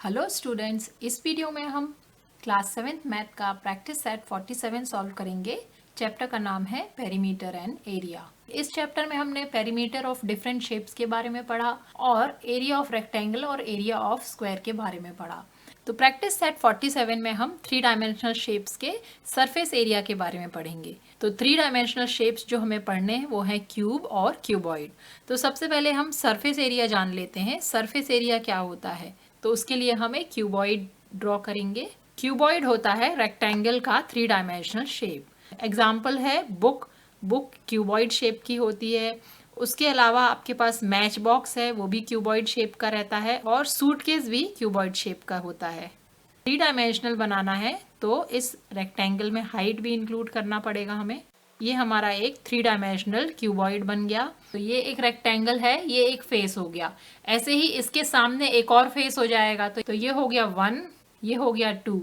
Hello students, इस video में हम क्लास 7th मैथ का प्रैक्टिस सेट 47 सॉल्व करेंगे। चैप्टर का नाम है पेरीमीटर एंड एरिया। इस चैप्टर में हमने पेरीमीटर ऑफ डिफरेंट शेप्स के बारे में पढ़ा और एरिया ऑफ रेक्टेंगल और एरिया ऑफ स्क्वायर के बारे में पढ़ा। तो प्रैक्टिस सेट 47 में हम 3 डायमेंशनल शेप्स के सरफेस एरिया के बारे में पढ़ेंगे। तो 3 डायमेंशनल शेप्स जो हमें पढ़ने हैं वो है क्यूब और क्यूबॉइड। तो सबसे पहले हम सरफेस एरिया जान लेते हैं। सरफेस एरिया क्या होता है, तो उसके लिए हम एक क्यूबॉइड ड्रॉ करेंगे। क्यूबॉइड होता है रेक्टेंगल का 3 डायमेंशनल शेप। एग्जाम्पल है बुक क्यूबॉइड शेप की होती है। उसके अलावा आपके पास मैच बॉक्स है, वो भी क्यूबॉइड शेप का रहता है, और सूटकेस भी क्यूबॉइड शेप का होता है। 3 डायमेंशनल बनाना है तो इस रेक्टेंगल में हाइट भी इंक्लूड करना पड़ेगा हमें। ये हमारा एक 3 डायमेंशनल क्यूबॉइड बन गया। तो ये एक रेक्टेंगल है, ये एक फेस हो गया। ऐसे ही इसके सामने एक और फेस हो जाएगा, तो ये हो गया 1, ये हो गया 2।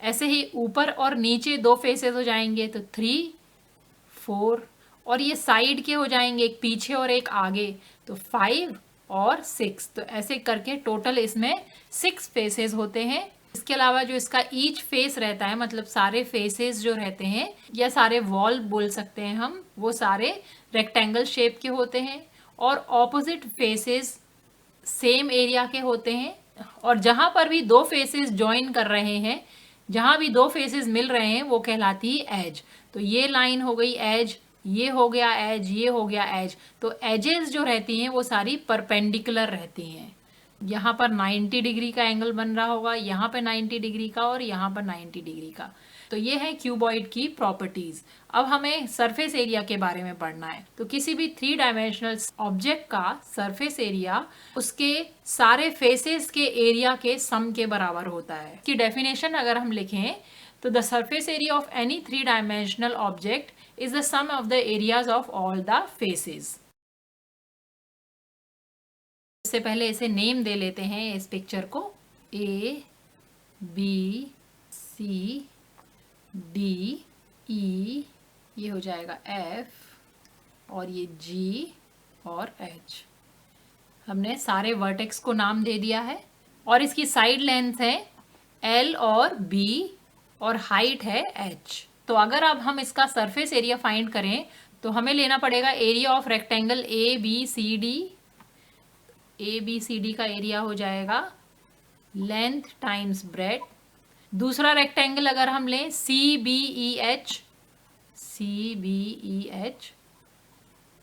ऐसे ही ऊपर और नीचे 2 फेसेस हो जाएंगे, तो 3, 4, और ये साइड के हो जाएंगे, एक पीछे और एक आगे, तो 5 और 6। तो ऐसे करके टोटल इसमें 6 फेसेस होते हैं। इसके अलावा जो इसका ईच फेस रहता है, मतलब सारे फेसेस जो रहते हैं या सारे वॉल बोल सकते हैं हम, वो सारे रेक्टेंगल शेप के होते हैं और ऑपोजिट फेसेस सेम एरिया के होते हैं। और जहां पर भी 2 फेसेस ज्वाइन कर रहे हैं, जहां भी 2 फेसेस मिल रहे हैं, वो कहलाती है एज। तो ये लाइन हो गई एज, ये हो गया एज, ये हो गया एज। तो एजेस जो रहती हैं वो सारी परपेंडिकुलर रहती हैं। यहाँ पर 90 डिग्री का एंगल बन रहा होगा, यहाँ पे 90 डिग्री का और यहाँ पर 90 डिग्री का। तो ये है क्यूबॉइड की प्रॉपर्टीज। अब हमें सरफेस एरिया के बारे में पढ़ना है। तो किसी भी 3 डायमेंशनल ऑब्जेक्ट का सरफेस एरिया उसके सारे फेसेस के एरिया के सम के बराबर होता है। इसकी डेफिनेशन अगर हम लिखें तो the surface area of any 3 dimensional object is the sum of the areas of all the faces. इससे पहले इसे नेम दे लेते हैं इस पिक्चर को। ए, बी, सी, डी, ई, ये हो जाएगा एफ, और ये जी और एच। हमने सारे वर्टेक्स को नाम दे दिया है और इसकी साइड लेंथ है एल और बी और हाइट है एच। तो अगर अब हम इसका सरफेस एरिया फाइंड करें तो हमें लेना पड़ेगा area of rectangle A B C D. A B C D का एरिया हो जाएगा लेंथ टाइम्स ब्रेड। दूसरा रेक्टेंगल अगर हम लें C B E H, C B E H,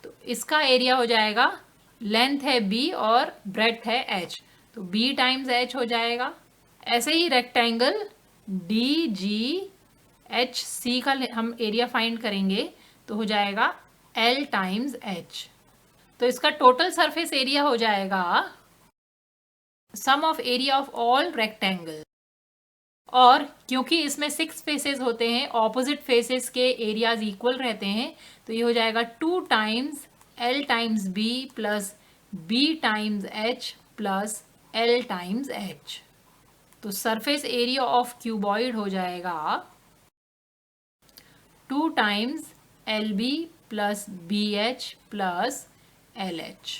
तो इसका एरिया हो जाएगा, लेंथ है b और ब्रेड्थ है h, तो b टाइम्स h हो जाएगा। ऐसे ही rectangle D G H C का हम एरिया फाइंड करेंगे तो हो जाएगा l टाइम्स h। तो इसका टोटल सरफेस एरिया हो जाएगा sum of area of all rectangle. और क्योंकि इसमें 6 फेसेस होते हैं, ऑपोजिट फेसेस के एरियाज इक्वल रहते हैं, तो ये हो जाएगा 2 times L times B plus B times H plus L times H। तो सरफेस एरिया ऑफ क्यूबॉइड हो जाएगा 2 times LB plus BH plus LH।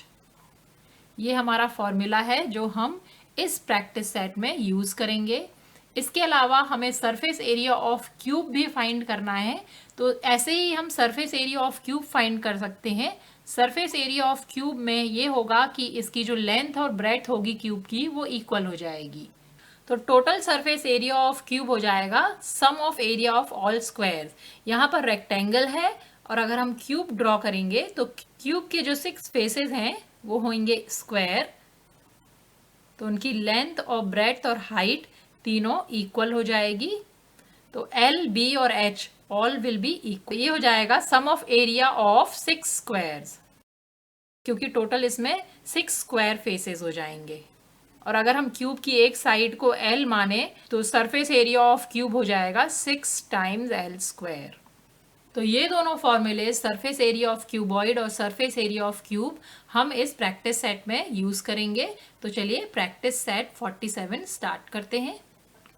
ये हमारा फॉर्मूला है जो हम इस प्रैक्टिस सेट में यूज करेंगे। इसके अलावा हमें सरफेस एरिया ऑफ क्यूब भी फाइंड करना है, तो ऐसे ही हम surface area of cube find कर सकते हैं। सरफेस एरिया ऑफ क्यूब में ये होगा कि इसकी जो लेंथ और ब्रेड्थ होगी क्यूब की वो इक्वल हो जाएगी। तो total surface area of cube हो जाएगा sum of area of all squares. यहाँ पर रेक्टेंगल है और अगर हम क्यूब ड्रॉ करेंगे तो क्यूब के जो 6 फेसेस हैं वो होंगे स्क्वायर, तो उनकी लेंथ और ब्रेड्थ और हाइट तीनों इक्वल हो जाएगी। तो L, B और H all will be equal. ये हो जाएगा sum of area of 6 squares, क्योंकि टोटल इसमें 6 स्क्वायर फेसेस हो जाएंगे। और अगर हम क्यूब की एक साइड को L माने तो सरफेस एरिया ऑफ क्यूब हो जाएगा 6 टाइम्स L स्क्वायर। तो ये दोनों फॉर्मूले सरफेस एरिया ऑफ क्यूबॉइड और सरफेस एरिया ऑफ क्यूब हम इस प्रैक्टिस सेट में यूज करेंगे। तो चलिए प्रैक्टिस सेट 47 स्टार्ट करते हैं।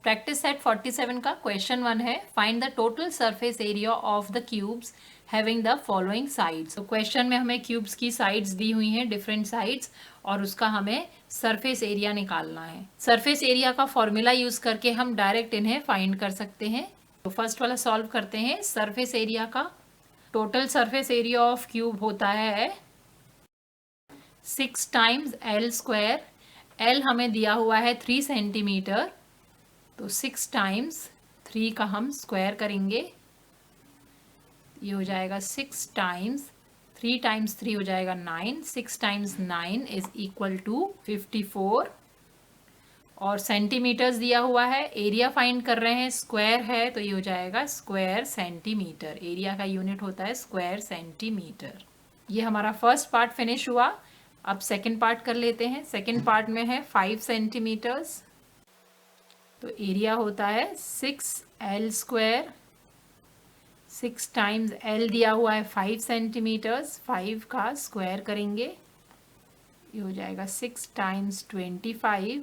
प्रैक्टिस सेट 47 का क्वेश्चन 1 है, find the total surface area of the cubes having the following sides. तो क्वेश्चन में हमें क्यूब्स की साइड्स दी हुई हैं, डिफरेंट साइड्स, और उसका हमें सरफेस एरिया निकालना है। सरफेस एरिया का फॉर्मूला यूज करके हम डायरेक्ट इन्हें फाइंड कर सकते हैं। तो फर्स्ट वाला सॉल्व करते हैं। सरफेस एरिया का total surface area of cube होता है 6 टाइम्स एल स्क्वायर। एल हमें दिया हुआ है 3 सेंटीमीटर, तो 6 टाइम्स 3 का हम स्क्वायर करेंगे। ये हो जाएगा 6 टाइम्स 3 टाइम्स 3 हो जाएगा 9। 6 टाइम्स 9 इज इक्वल टू 54। और सेंटीमीटर्स दिया हुआ है, एरिया फाइंड कर रहे हैं, स्क्वायर है तो ये हो जाएगा स्क्वायर सेंटीमीटर। एरिया का यूनिट होता है स्क्वायर सेंटीमीटर। ये हमारा फर्स्ट पार्ट फिनिश हुआ। अब सेकंड पार्ट कर लेते हैं। सेकंड पार्ट में है 5 सेंटीमीटर्स, तो एरिया होता है 6L स्क्वायर। 6 टाइम्स L दिया हुआ है 5 सेंटीमीटर्स, 5 का स्क्वायर करेंगे, ये हो जाएगा 6 टाइम्स 25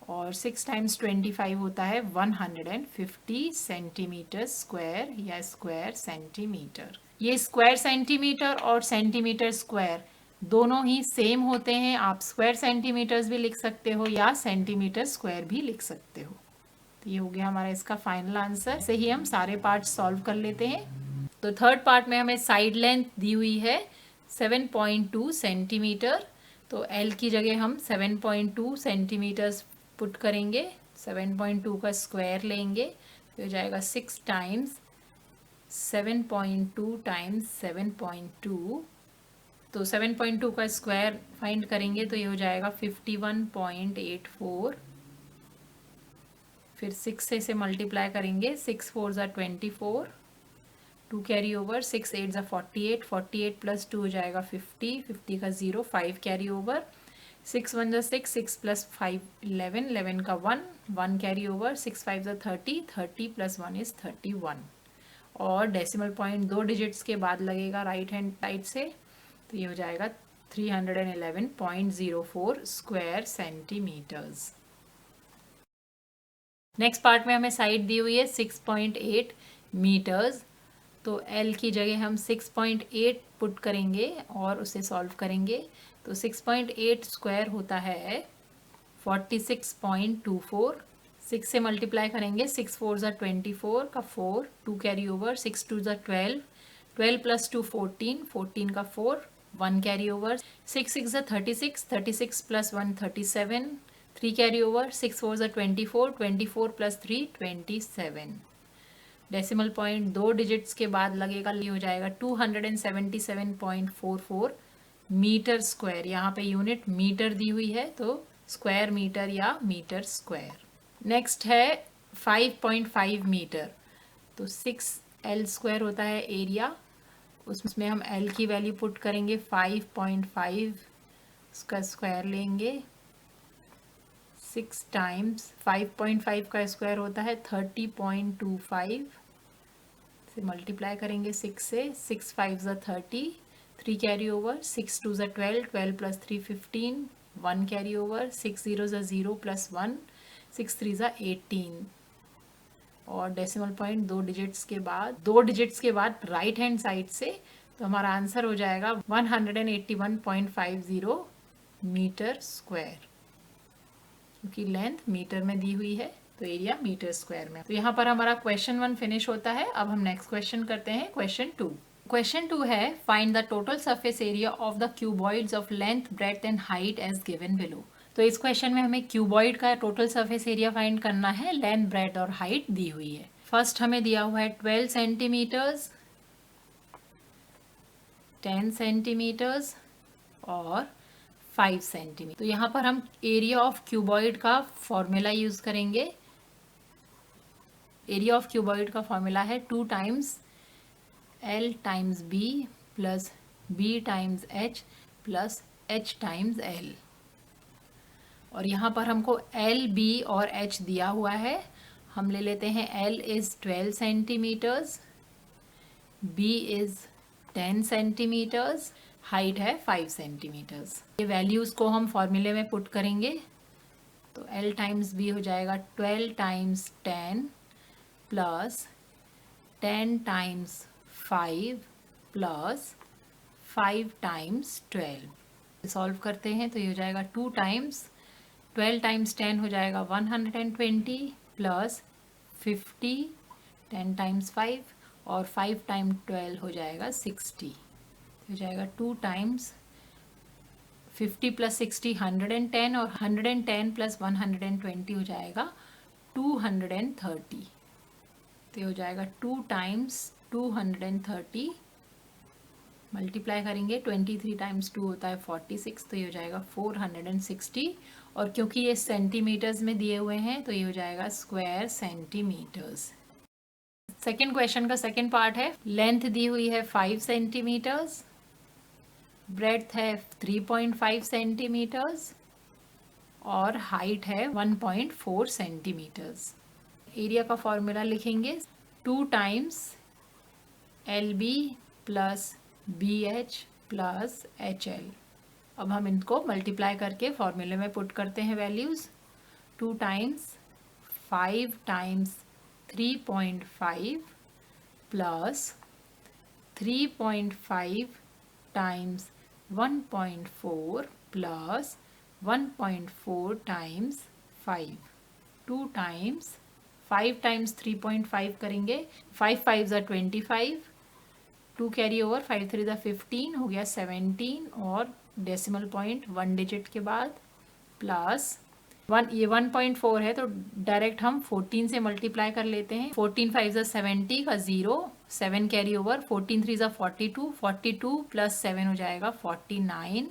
और 6 टाइम्स 25 होता है 150 सेंटीमीटर स्क्वायर या स्क्वायर सेंटीमीटर। ये स्क्वायर सेंटीमीटर और सेंटीमीटर स्क्वायर दोनों ही सेम होते हैं। आप स्क्वायर सेंटीमीटर्स भी लिख सकते हो या सेंटीमीटर स्क्वायर भी लिख सकते हो। तो ये हो गया हमारा इसका फाइनल आंसर। ऐसे ही हम सारे पार्ट सॉल्व कर लेते हैं। तो थर्ड पार्ट में हमें साइड लेंथ दी हुई है 7.2 सेंटीमीटर, तो एल की जगह हम 7.2 सेंटीमीटर्स पुट करेंगे। 7.2 का स्क्वायर लेंगे तो हो जाएगा 6 टाइम्स 7.2 टाइम्स 7.2, तो 7.2 का स्क्वायर फाइंड करेंगे तो ये हो जाएगा 51.84। फिर 6 से इसे मल्टीप्लाई करेंगे, 6 4 ज़ा 24, 2 कैरी ओवर, 6 8 ज़ा 48, 48 प्लस 2 हो जाएगा 50, 50 का 0, 5 कैरी ओवर, 6 1 ज़ा 6, 6 प्लस 5 11, 11 का 1, 1 कैरी ओवर, 6 5 ज़ा 30, 30 प्लस 1 इज़ 31। और डेसिमल पॉइंट 2 डिजिट्स के बाद लगेगा राइट हैंड साइड से, तो ये हो जाएगा 311.04 स्क्वायर सेंटीमीटर्स। नेक्स्ट पार्ट में हमें साइड दी हुई है 6.8 मीटर्स, तो एल की जगह हम 6.8 पुट करेंगे और उसे सॉल्व करेंगे। तो 6.8 स्क्वायर होता है 46.24। 6 से मल्टीप्लाई करेंगे, 6 4 ज़ा 24 का 4, 2 कैरी ओवर, 6 2 ज़ा 12, 12 प्लस 2 14, 14 का 4, 1 कैरी ओवर, 6 6 ज़ा 36, 36 प्लस 1 37, 3 कैरी ओवर, 6 4 ज़ा 24, 24 प्लस 3 27। डेसिमल पॉइंट 2 डिजिट्स के बाद लगेगा, ये हो जाएगा 277.44 मीटर स्क्वायर। यहाँ पे यूनिट मीटर दी हुई है तो स्क्वायर मीटर या मीटर स्क्वायर। नेक्स्ट है 5.5 मीटर, तो 6L स्क्वायर होता है एरिया, उसमें हम L की वैल्यू पुट करेंगे 5.5, उसका स्क्वायर लेंगे, 6 टाइम्स 5.5 का स्क्वायर होता है 30.25, से मल्टीप्लाई करेंगे 6 से, 6 5 ज़ा 30, 3 कैरी ओवर, 6 2 ज़ा 12, 12 प्लस 3 15, 1 कैरी ओवर, 6 0 ज़ा 0 प्लस 1, 6 3 ज़ा 18। और डेसिमल पॉइंट 2 डिजिट्स के बाद राइट हैंड साइड से, तो हमारा आंसर हो जाएगा 181.50 मीटर स्क्वायर, क्योंकि लेंथ मीटर में दी हुई है तो एरिया मीटर स्क्वायर में। तो यहाँ पर हमारा क्वेश्चन 1 फिनिश होता है। अब हम नेक्स्ट क्वेश्चन करते हैं, क्वेश्चन 2। क्वेश्चन 2 है, find the total surface area of the cuboids of length, breadth and height as given below. तो इस क्वेश्चन में हमें क्यूबॉइड का टोटल सरफेस एरिया फाइंड करना है, लेंथ, ब्रेड्थ और हाइट दी हुई है। फर्स्ट हमें दिया हुआ है 12 सेंटीमीटर्स, 10 सेंटीमीटर्स और 5 सेंटीमीटर। तो यहाँ पर हम एरिया ऑफ क्यूबॉइड का फॉर्मूला यूज करेंगे। एरिया ऑफ क्यूबॉइड का फॉर्मूला है 2 times L times B plus B times H plus H times L। और यहाँ पर हमको L, B और H दिया हुआ है, हम ले लेते हैं L is 12 centimetres, B is 10 centimetres, height है 5 सेंटीमीटर्स। ये वैल्यूज को हम फॉर्मूले में पुट करेंगे, तो L टाइम्स B हो जाएगा 12 times 10 plus 10 times 5 plus 5 times 12। Solve करते हैं तो ये हो जाएगा 2 टाइम्स 12 टाइम्स 10 हो जाएगा 120 प्लस 50 10 टाइम्स 5 और 5 टाइम 12 हो जाएगा 60 हो जाएगा 2 टाइम्स 50 प्लस 60 110 और 110 प्लस 120 हो जाएगा 230 तो ये हो जाएगा 2 टाइम्स 230 मल्टीप्लाई करेंगे 23 टाइम्स 2 होता है 46 तो ये हो जाएगा 460 और क्योंकि ये सेंटीमीटर्स में दिए हुए हैं तो ये हो जाएगा स्क्वायर सेंटीमीटर्स। सेकेंड क्वेश्चन का सेकेंड पार्ट है। लेंथ दी हुई है 5 सेंटीमीटर्स, ब्रेड्थ है 3.5 सेंटीमीटर्स और हाइट है 1.4 सेंटीमीटर्स। एरिया का फॉर्मूला लिखेंगे 2 times LB plus BH plus HL। अब हम इनको मल्टीप्लाई करके फॉर्मूले में पुट करते हैं values. 2 times 5 times 3.5 plus 3.5 times 1.4 plus 1.4 times 5। 2 times 5 times 3.5 करेंगे, 5 5 ज़ा 25, 2 कैरी ओवर, 5 3 ज़ा 15 हो गया 17 और डेसिमल पॉइंट 1 डिजिट के बाद प्लस 1, ये 1.4 है तो डायरेक्ट हम 14 से मल्टीप्लाई कर लेते हैं। 14 5 ज़ा 70 का 0, 7 कैरी ओवर, 14 3 ज़ा 42, 42 प्लस 7 हो जाएगा 49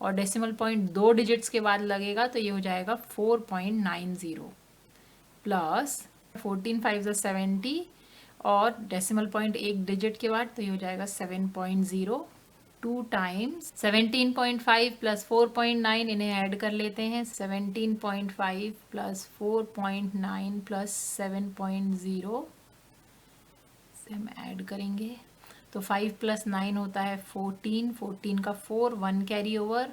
और डेसिमल पॉइंट 2 डिजिट्स के बाद लगेगा तो ये हो जाएगा 4.90 प्लस 14 5 ज़ा 70 और डेसिमल पॉइंट 1 डिजिट के बाद तो ये हो जाएगा 7.0। 2 टाइम्स 17.5 प्लस 4.9 इन्हें ऐड कर लेते हैं। 17.5 प्लस 4.9 प्लस 7.0 से हम ऐड करेंगे तो 5 प्लस 9 होता है 14, 14 का 4, 1 कैरी ओवर,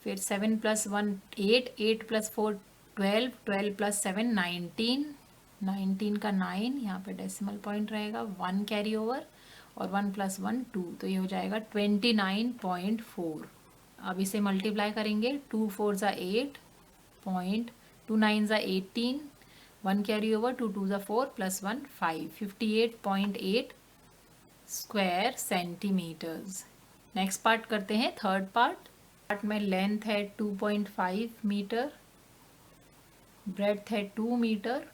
फिर 7 प्लस 1 8, 8 प्लस 4 12, 12 प्लस 7 19, 19 का 9, यहाँ पे डेसिमल पॉइंट रहेगा, 1 कैरी ओवर और 1 प्लस 1 2 तो ये हो जाएगा 29.4। अब इसे मल्टीप्लाई करेंगे 2 4 ज़ा 8 पॉइंट, 2 9 ज़ा 18, 1 कैरी ओवर, 2 2 ज़ा 4 plus 1 5, 58.8 square centimetres. Next part करते हैं थर्ड पार्ट में लेंथ है 2.5 मीटर, ब्रेड्थ है 2 मीटर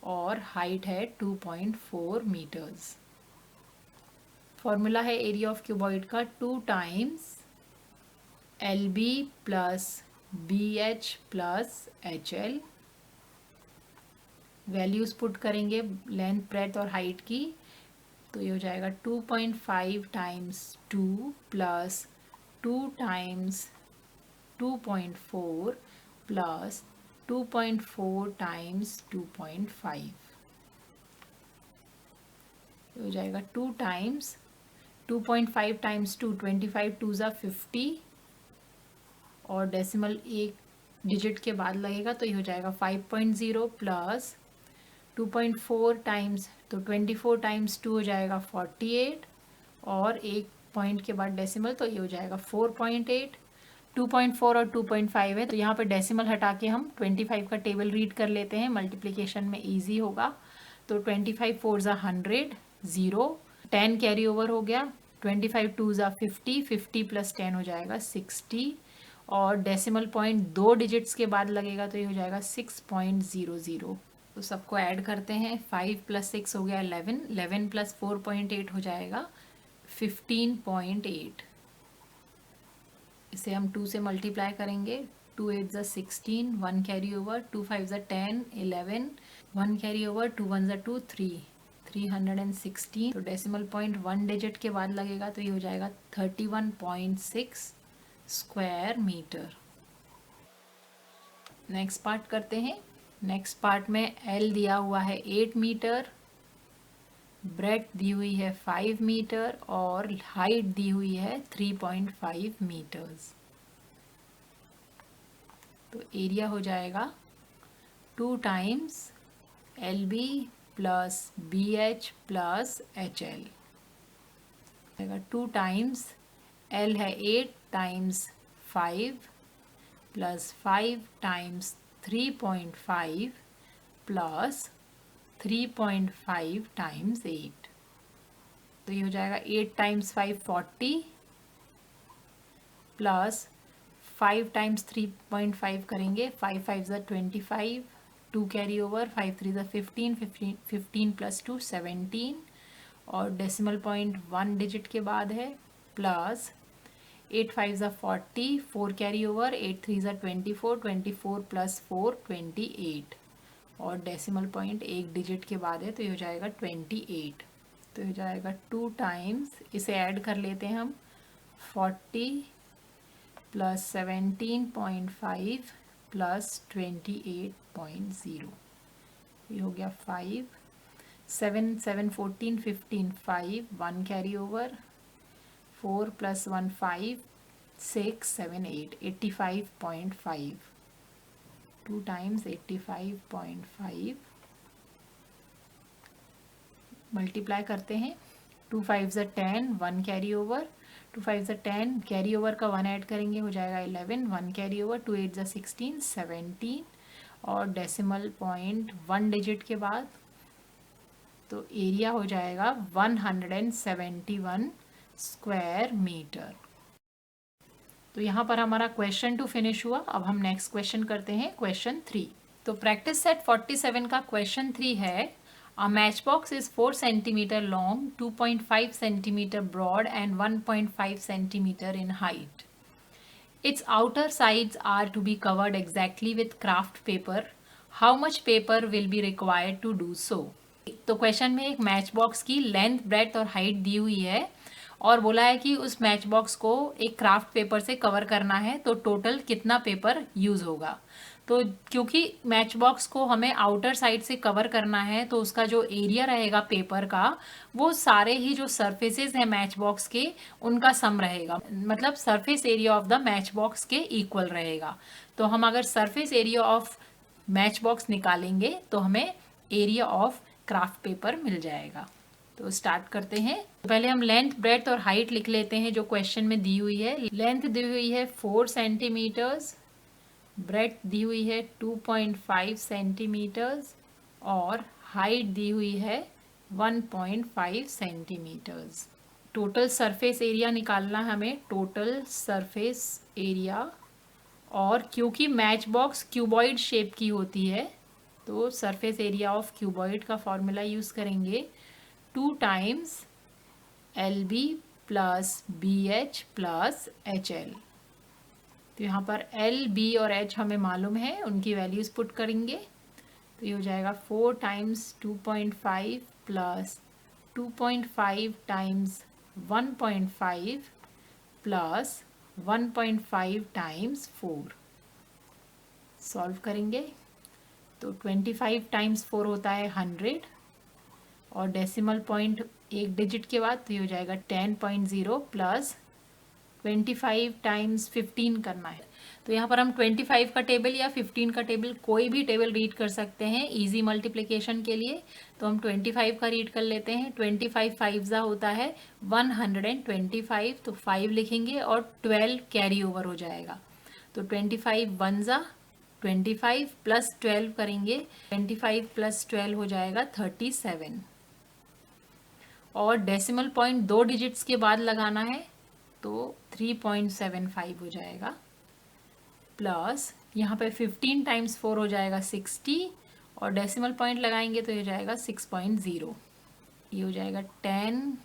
और हाइट है 2.4 मीटर्स। फॉर्मूला है एरिया ऑफ क्यूबॉइड का 2 times LB plus BH plus HL। Values put करेंगे लेंथ ब्रेड्थ और हाइट की तो ये हो जाएगा 2.5 times 2 plus 2 times 2.4 plus 2.4 times 2.5 हो जाएगा 2 टाइम्स 2.5 टाइम्स 2 25, 2 ज़ा 50 और डेसिमल 1 डिजिट के बाद लगेगा तो ये हो जाएगा 5.0 प्लस 2.4 टाइम्स तो 24 टाइम्स 2 हो जाएगा 48 और 1 पॉइंट के बाद डेसिमल तो ये हो जाएगा 4.8। 2.4 और 2.5 है तो यहाँ पर डेसिमल हटा के हम 25 का टेबल रीड कर लेते हैं, मल्टीप्लिकेशन में ईजी होगा। तो 25 4 ज़ा 100 0, 10 कैरी ओवर हो गया, 25 2 ज़ा 50, 50 प्लस 10 हो जाएगा 60 और डेसिमल पॉइंट 2 डिजिट्स के बाद लगेगा तो ये हो जाएगा 6.00। तो सबको ऐड करते हैं, 5 प्लस 6 हो गया 11, 11 प्लस 4.8 हो जाएगा 15.8। इसे हम 2 से मल्टीप्लाई करेंगे, 2 8 ज़ा 16, 1 कैरी ओवर, 2 5 ज़ा 10 11, 1 कैरी ओवर, 2 1 ज़ा 2 3, 316 तो डेसिमल पॉइंट 1 डिजिट के बाद लगेगा तो ये हो जाएगा 31.6 स्क्वायर मीटर। नेक्स्ट पार्ट करते हैं। नेक्स्ट पार्ट में L दिया हुआ है 8 मीटर, ब्रेड्थ दी हुई है 5 मीटर और हाइट दी हुई है 3.5 मीटर्स। तो एरिया हो जाएगा 2 times LB plus BH plus HL, 2 times L है 8 times 5 plus 5 times 3.5 plus 3.5 times 8, तो ये हो जाएगा 8 टाइम्स 5 40 प्लस 5 टाइम्स 3.5 करेंगे, 5 5 ज़ा 25, 2 कैरी ओवर, 5 3 ज़ा 15, 15 प्लस 2 17, और डेसिमल पॉइंट 1 डिजिट के बाद है, प्लस 8 5 ज़ा 40, 4 कैरी ओवर, 8 3 ज़ा 24, 24 प्लस 4 28, और डेसिमल पॉइंट 1 डिजिट के बाद है, तो ये हो जाएगा 28, तो हो जाएगा 2 टाइम्स, इसे ऐड कर लेते हैं हम, 40 प्लस 17.5 प्लस 28.0, ये हो गया 5, 7 7 14 15 5, 1 carry over, 4 plus 1 5, 6 7 8, 85.5, 2 times 85.5, multiply करते हैं, 2 5 ज़ा 10, 1 कैरी ओवर, 2 5 ज़ा 10, कैरी ओवर का 1 ऐड करेंगे, हो जाएगा 11, 1 कैरी ओवर, 2 8 ज़ा 16, 17, और डेसिमल पॉइंट 1 डिजिट के बाद, तो एरिया हो जाएगा 171 स्क्वायर मीटर। तो यहाँ पर हमारा क्वेश्चन 2 फिनिश हुआ। अब हम नेक्स्ट क्वेश्चन करते हैं, क्वेश्चन 3। तो प्रैक्टिस सेट 47 का क्वेश्चन 3 है, a matchbox is 4 centimeter long, 2.5 centimeter broad and 1.5 centimeter in height. Its outer sides are to be covered exactly with craft paper. How much paper will be required to do so? तो question में एक match box की length, breadth और height दी हुई है और बोला है कि उस मैच बॉक्स को एक क्राफ्ट पेपर से कवर करना है, तो टोटल कितना पेपर यूज होगा। तो क्योंकि मैच बॉक्स को हमें आउटर साइड से कवर करना है, तो उसका जो एरिया रहेगा पेपर का, वो सारे ही जो सरफेसेस हैं मैच बॉक्स के उनका सम रहेगा, मतलब surface area of the match box के इक्वल रहेगा। तो हम अगर surface area of match box निकालेंगे तो हमें एरिया ऑफ क्राफ्ट पेपर मिल जाएगा। तो स्टार्ट करते हैं। पहले हम लेंथ, ब्रेड्थ और हाइट लिख लेते हैं जो क्वेश्चन में दी हुई है। लेंथ दी हुई है 4 सेंटीमीटर्स, ब्रेड्थ दी हुई है 2.5 सेंटीमीटर्स और हाइट दी हुई है 1.5 सेंटीमीटर्स। टोटल सरफेस एरिया निकालना है हमें, टोटल सरफेस एरिया, और क्योंकि मैच बॉक्स क्यूबॉइड शेप की होती है तो सरफेस एरिया ऑफ क्यूबॉइड का फॉर्मूला यूज़ करेंगे, 2 times LB plus BH plus HL। तो यहाँ पर L, B और H हमें मालूम है, उनकी वैल्यूज़ पुट करेंगे, तो ये हो जाएगा 4 times 2.5 plus 2.5 times 1.5 plus 1.5 times 4। Solve करेंगे तो 25 टाइम्स 4 होता है 100, और डेसिमल पॉइंट 1 डिजिट के बाद तो ये हो जाएगा 10.0 प्लस 25 टाइम्स 15 करना है। तो यहाँ पर हम 25 का टेबल या 15 का टेबल, कोई भी टेबल रीड कर सकते हैं इजी मल्टीप्लिकेशन के लिए। तो हम 25 का रीड कर लेते हैं। 25 5 ज़ा होता है 125, तो 5 लिखेंगे और 12 कैरी ओवर हो जाएगा। तो 25 1 ज़ा 25 प्लस 12 करेंगे, 25 प्लस 12 हो जाएगा 37, और डेसिमल पॉइंट 2 डिजिट्स के बाद लगाना है तो 3.75 हो जाएगा, प्लस यहाँ पे 15 टाइम्स 4 हो जाएगा 60, और डेसिमल पॉइंट लगाएंगे तो ये हो जाएगा 6.0, ये हो जाएगा 10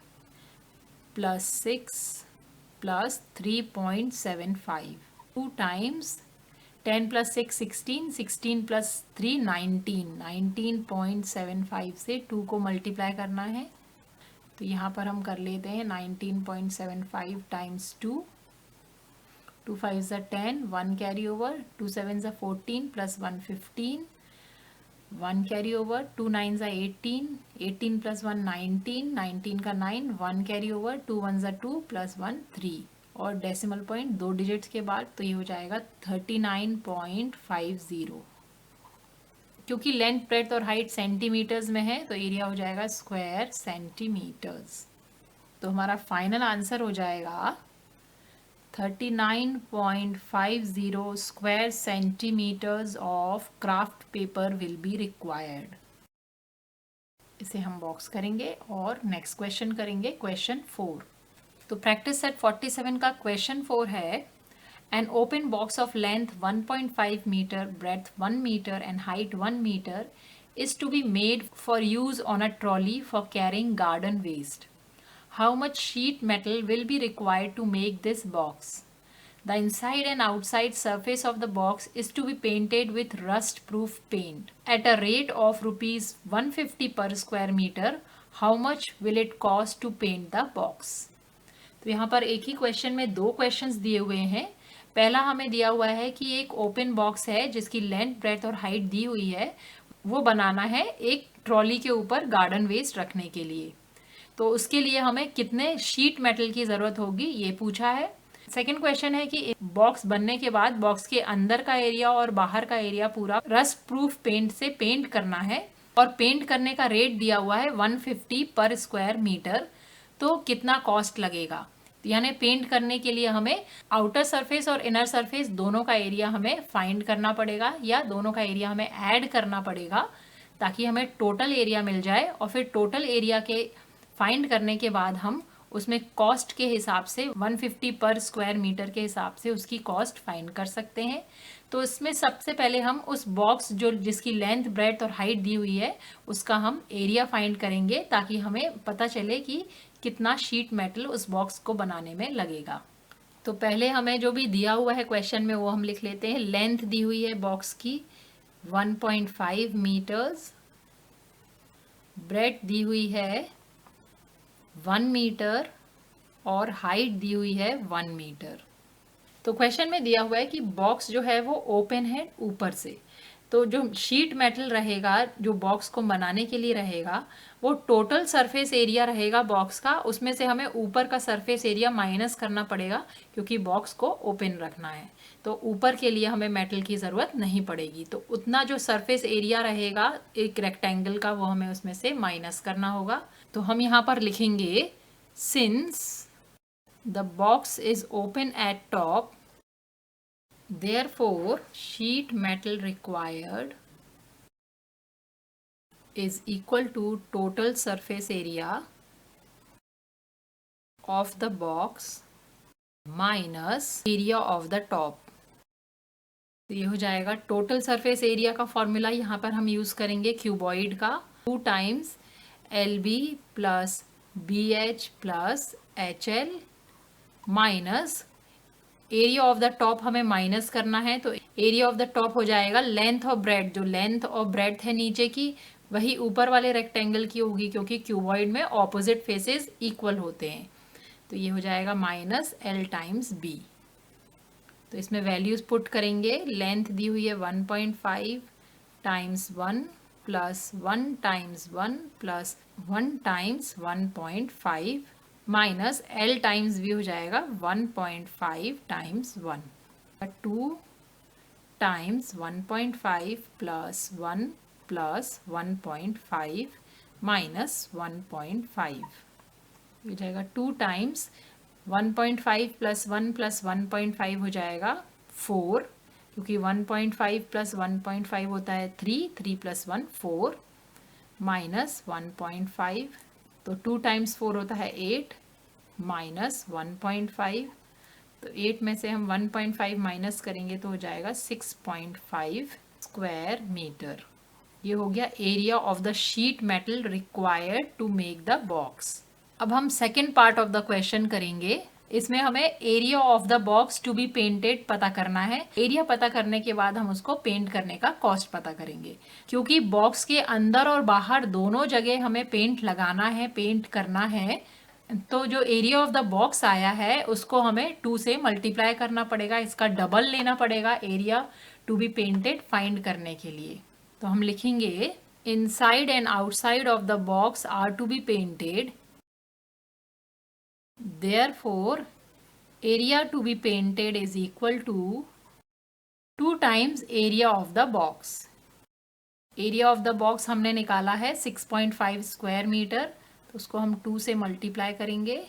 plus 6 plus 3.75, 2 times 10 plus 6 16, 16 plus 3 19, 19.75 से 2 को मल्टीप्लाई करना है। तो यहाँ पर हम कर लेते हैं 19.75 टाइम्स 2, 2 5 ज़ा 10, 1 कैरी ओवर, 2 7 ज़ा 14 प्लस 1 15, 1 कैरी ओवर, 2 9 ज़ा 18, 18 प्लस 1 19, 19 का 9, 1 कैरी ओवर, 2 1 ज़ा 2 प्लस 1 3, और डेसिमल पॉइंट 2 डिजिट्स के बाद तो ये हो जाएगा 39.50। क्योंकि लेंथ, ब्रेड्थ और हाइट सेंटीमीटर्स में है तो एरिया हो जाएगा स्क्वायर सेंटीमीटर्स। तो हमारा फाइनल आंसर हो जाएगा 39.50 square centimeters of craft paper will be required. इसे हम बॉक्स करेंगे और नेक्स्ट क्वेश्चन करेंगे, क्वेश्चन 4। तो प्रैक्टिस सेट 47 का क्वेश्चन 4 है, an open box of length 1.5 metre, breadth 1 metre and height 1 metre is to be made for use on a trolley for carrying garden waste. How much sheet metal will be required to make this box? The inside and outside surface of the box is to be painted with rust-proof paint. At a rate of rupees 150 per square meter, how much will it cost to paint the box? तो यहाँ पर एक ही question में दो questions दिए हुए हैं। पहला हमें दिया हुआ है कि एक ओपन बॉक्स है जिसकी लेंथ, ब्रेथ और हाइट दी हुई है, वो बनाना है एक ट्रॉली के ऊपर गार्डन वेस्ट रखने के लिए। तो उसके लिए हमें कितने शीट मेटल की ज़रूरत होगी ये पूछा है। सेकंड क्वेश्चन है कि बॉक्स बनने के बाद बॉक्स के अंदर का एरिया और बाहर का एरिया पूरा रस्ट प्रूफ पेंट से पेंट करना है और पेंट करने का रेट दिया हुआ है 150 पर स्क्वायर मीटर। तो कितना कॉस्ट लगेगा, यानी पेंट करने के लिए हमें आउटर सरफेस और इनर सरफेस दोनों का एरिया हमें फाइंड करना पड़ेगा या दोनों का एरिया हमें ऐड करना पड़ेगा ताकि हमें टोटल एरिया मिल जाए। और फिर टोटल एरिया के फाइंड करने के बाद हम उसमें कॉस्ट के हिसाब से 150 पर स्क्वायर मीटर के हिसाब से उसकी कॉस्ट फाइंड कर सकते हैं। तो इसमें सबसे पहले हम उस बॉक्स जो जिसकी लेंथ, ब्रेथ और हाइट दी हुई है उसका हम एरिया फाइंड करेंगे ताकि हमें पता चले कि कितना शीट मेटल उस बॉक्स को बनाने में लगेगा। तो पहले हमें जो भी दिया हुआ है क्वेश्चन में वो हम लिख लेते हैं। लेंथ दी हुई है बॉक्स की 1.5 मीटर्स, ब्रेथ दी हुई है 1 मीटर और हाइट दी हुई है 1 मीटर। तो क्वेश्चन में दिया हुआ है कि बॉक्स जो है वो ओपन है ऊपर से, तो जो शीट मेटल रहेगा जो बॉक्स को बनाने के लिए रहेगा वो टोटल सरफेस एरिया रहेगा बॉक्स का, उसमें से हमें ऊपर का सरफेस एरिया माइनस करना पड़ेगा क्योंकि बॉक्स को ओपन रखना है। तो ऊपर के लिए हमें मेटल की ज़रूरत नहीं पड़ेगी, तो उतना जो सरफेस एरिया रहेगा एक रेक्टेंगल का वो हमें उसमें से माइनस करना होगा। तो हम यहाँ पर लिखेंगे since the box is open at top, therefore sheet metal required is equal to total surface area of the box minus area of the top। तो ये हो जाएगा टोटल सरफेस एरिया का फॉर्मूला यहाँ पर हम यूज करेंगे क्यूबॉइड का 2 times LB plus BH plus HL minus area of the top हमें माइनस करना है। तो एरिया ऑफ द टॉप हो जाएगा लेंथ और ब्रेड, जो लेंथ और ब्रेड है नीचे की वही ऊपर वाले रेक्टेंगल की होगी क्योंकि क्यूबॉइड में ऑपोजिट फेसेस इक्वल होते हैं। तो ये हो जाएगा माइनस L टाइम्स B। तो इसमें वैल्यूज पुट करेंगे। लेंथ दी हुई है 1.5 times 1 plus 1 times 1 plus 1 times 1.5 minus L times भी हो जाएगा 1.5 times 1, 2 times 1.5 plus 1 plus 1.5 minus 1.5 हो जाएगा 2 टाइम्स 1.5 प्लस 1 प्लस 1.5 हो जाएगा 4, क्योंकि 1.5 प्लस 1.5 होता है 3 प्लस 1 4 माइनस 1.5, तो 2 टाइम्स 4 होता है 8 माइनस 1.5। तो 8 में से हम 1.5 माइनस करेंगे तो हो जाएगा 6.5 स्क्वायर मीटर। ये हो गया area of the sheet metal required to make the box. अब हम second part of the question करेंगे। इसमें हमें area of the box to be painted पता करना है। एरिया पता करने के बाद हम उसको पेंट करने का कॉस्ट पता करेंगे। क्योंकि बॉक्स के अंदर और बाहर दोनों जगह हमें पेंट लगाना है, पेंट करना है, तो जो एरिया ऑफ द बॉक्स आया है उसको हमें 2 से मल्टीप्लाई करना पड़ेगा, इसका डबल लेना पड़ेगा area to be painted find करने के लिए। तो हम लिखेंगे inside and outside of the box are to be painted, therefore area to be painted is equal to 2 times area of the box। Area of the box हमने निकाला है 6.5 square metre, तो उसको हम 2 से मल्टीप्लाई करेंगे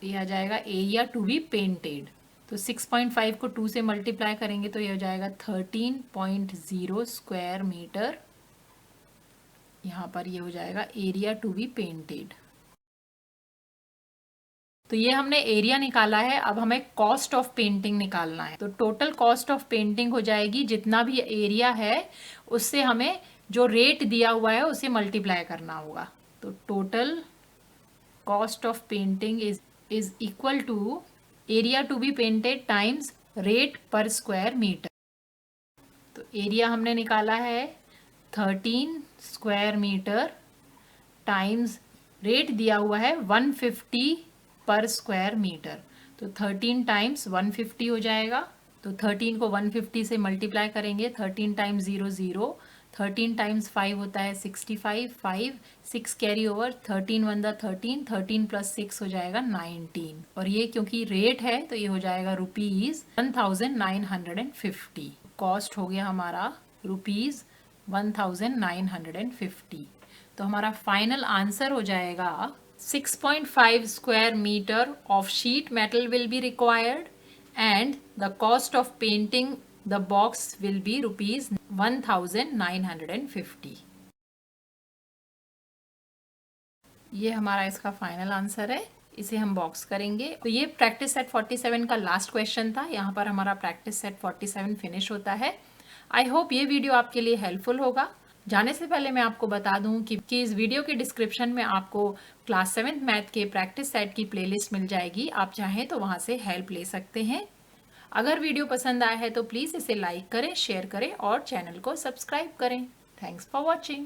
ये आ जाएगा एरिया टू बी पेंटेड। तो 6.5 को 2 से मल्टीप्लाई करेंगे तो ये हो जाएगा 13.0 स्क्वायर मीटर। यहाँ पर ये हो जाएगा एरिया टू बी पेंटेड। तो ये हमने एरिया निकाला है, अब हमें कॉस्ट ऑफ पेंटिंग निकालना है। तो टोटल कॉस्ट ऑफ पेंटिंग हो जाएगी, जितना भी एरिया है उससे हमें जो रेट दिया हुआ है उसे मल्टीप्लाई करना होगा। तो total cost of painting is equal to area to be painted times rate per square metre. तो एरिया हमने निकाला है 13 स्क्वायर मीटर टाइम्स रेट दिया हुआ है 150 पर स्क्वायर मीटर। तो 13 टाइम्स 150 हो जाएगा। तो 13 को 150 से मल्टीप्लाई करेंगे, 13 टाइम्स 0 0, 13 टाइम्स 5 होता है 65, 5 6 कैरी ओवर, 13 1 द 13, 13 प्लस 6 हो जाएगा 19। और ये क्योंकि रेट है तो ये हो जाएगा रुपीज 1950। कॉस्ट हो गया हमारा रुपीज 1950। तो हमारा फाइनल आंसर हो जाएगा 6.5 square meter of sheet metal will be required and the cost of painting the box will be rupees 1950। ये हमारा इसका फाइनल आंसर है। इसे हम बॉक्स करेंगे। तो ये प्रैक्टिस सेट 47 का लास्ट क्वेश्चन था। यहाँ पर हमारा प्रैक्टिस सेट 47 फिनिश होता है। आई होप ये वीडियो आपके लिए हेल्पफुल होगा। जाने से पहले मैं आपको बता दूं कि इस वीडियो के डिस्क्रिप्शन में आपको क्लास 7th मैथ के प्रैक्टिस सेट की प्लेलिस्ट मिल जाएगी। आप चाहें तो वहां से हेल्प ले सकते हैं। अगर वीडियो पसंद आया है तो प्लीज़ इसे लाइक करें, शेयर करें और चैनल को सब्सक्राइब करें। Thanks for watching.